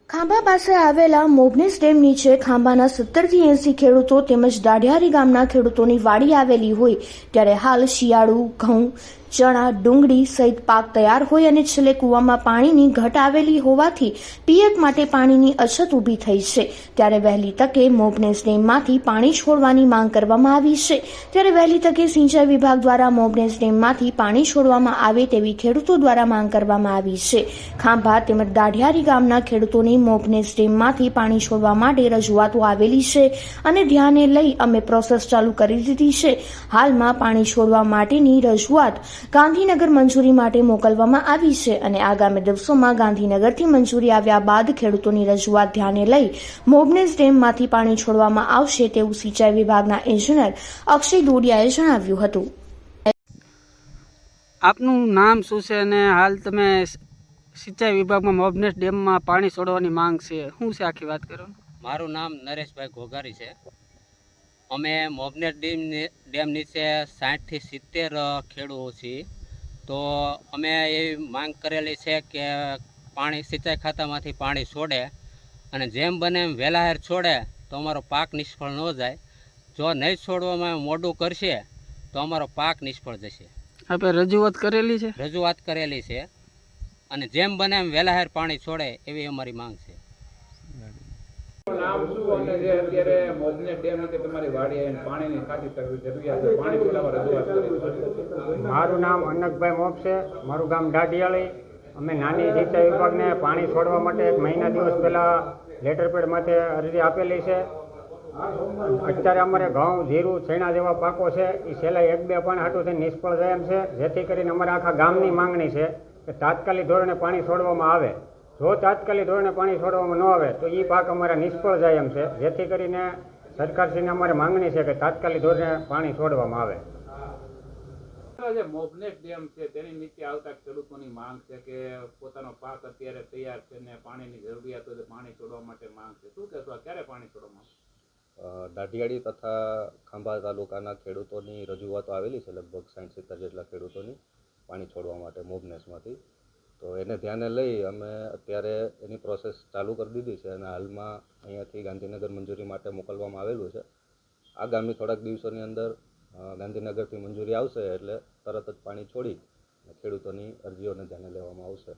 ખાંભા પાસે આવેલા મોભનેસ ડેમ નીચે ખાંભાના 70 થી 80 ખેડૂતો તેમજ દાઢિયારી ગામના ખેડૂતોની વાડી આવેલી હોય ત્યારે હાલ શિયાળુ ઘઉં ચણા ડુંગળી સહિત પાક તૈયાર હોય અને છેલ્લે કૂવામાં પાણીની ઘટ આવેલી હોવાથી પિયત માટે પાણીની અછત ઊભી થઈ છે ત્યારે વહેલી તકે મોભનેસ ડેમમાંથી પાણી છોડવાની માંગ કરવામાં આવી છે ત્યારે વહેલી તકે સિંચાઈ વિભાગ દ્વારા મોભનેસ ડેમમાંથી પાણી છોડવામાં આવે તેવી ખેડૂતો દ્વારા માંગ કરવામાં આવી છે ખાંભા તેમજ દાઢિયારી ગામના ખેડૂતોની મોભનેસ ડેમમાંથી પાણી છોડવા માટે રજૂઆતો આવેલી છે અને ધ્યાને લઈ અમે પ્રોસેસ ચાલુ કરી દીધી છે હાલમાં પાણી છોડવા માટેની રજૂઆત ગાંધીનગર મંજૂરી માટે મોકલવામાં આવી છે અને આગામી દિવસોમાં ગાંધીનગરથી મંજૂરી આવ્યા બાદ ખેડૂતોની રજૂઆત ધ્યાને લઈ મોભનેસ ડેમમાંથી પાણી છોડવામાં આવશે તેવું સિંચાઈ વિભાગના એન્જિનિયર અક્ષય દોડિયાએ જણાવ્યું હતું। આપનું નામ શું છે અને હાલ તમે સિંચાઈ વિભાગમાં મોભનેસ ડેમમાં પાણી છોડવાની માંગ છે શું છે આખી વાત કરો। મારું નામ નરેશભાઈ ઘોઘારી છે। અમે મોભનેસ ડેમ નીચે 60 થી 70 ખેડૂતો છીએ તો અમે એવી માંગ કરેલી છે કે પાણી સિંચાઈ ખાતામાંથી પાણી છોડે અને જેમ બને એમ વહેલાહેર છોડે તો અમારો પાક નિષ્ફળ ન જાય। જો નહીં છોડવામાં મોડું કરશે તો અમારો પાક નિષ્ફળ જશે। આપણે રજૂઆત કરેલી છે અને જેમ બને એમ વહેલાહેર પાણી છોડે એવી અમારી માંગ છે। નામ શું અને જે અત્યારે મોભનેસ ડેમ નીચે તમારી વાડી આવીને પાણીની ખાતી જરૂરિયાત છે પાણી છોડવા રજૂઆત કરી। મારું નામ અનકભાઈ મોપ છે, મારું ગામ દાઢિયાળી। અમે નાની સિંચાઈ વિભાગને પાણી છોડવા માટે 1 મહિના દિવસ પહેલાં લેટર પેડમાંથી અરજી આપેલી છે। અત્યારે અમારે ઘઉં જીરું છેણા જેવા પાકો છે એ છેલ્લા 1-2 પાણી હાટુથી નિષ્ફળ જાય એમ છે જેથી કરીને અમારા આખા ગામની માંગણી છે કે તાત્કાલિક ધોરણે પાણી છોડવામાં આવે। જો તાત્કાલિક ધોરણે પાણી છોડવામાં ન આવે તો એ પાક અમારા નિષ્ફળ જાય એમ છે જેથી કરીને સરકારશ્રીને અમારે માંગણી છે કે તાત્કાલિક ધોરણે પાણી છોડવામાં આવે। જે મોભનેસ ડેમ છે તેની નીચે આવતા ખેડૂતોની માંગ છે કે પોતાનો પાક અત્યારે તૈયાર છે ને પાણીની જરૂરિયાત હોય તો પાણી છોડવા માટે માંગ છે, શું કહેશો ક્યારે પાણી છોડવામાં આવશે? દાઢિયાળી તથા ખાંભા તાલુકાના ખેડૂતોની રજૂઆતો આવેલી છે, લગભગ 60-70 જેટલા ખેડૂતોની પાણી છોડવા માટે મોભનેસમાંથી। તો એને ધ્યાને લઈ અમે અત્યારે એની પ્રોસેસ ચાલુ કરી દીધી છે અને હાલમાં અહીંયાથી ગાંધીનગર મંજૂરી માટે મોકલવામાં આવેલું છે। આગામી થોડાક દિવસોની અંદર ગાંધીનગરથી મંજૂરી આવશે એટલે તરત જ પાણી છોડી ખેડૂતોની અરજીઓને ધ્યાને લેવામાં આવશે।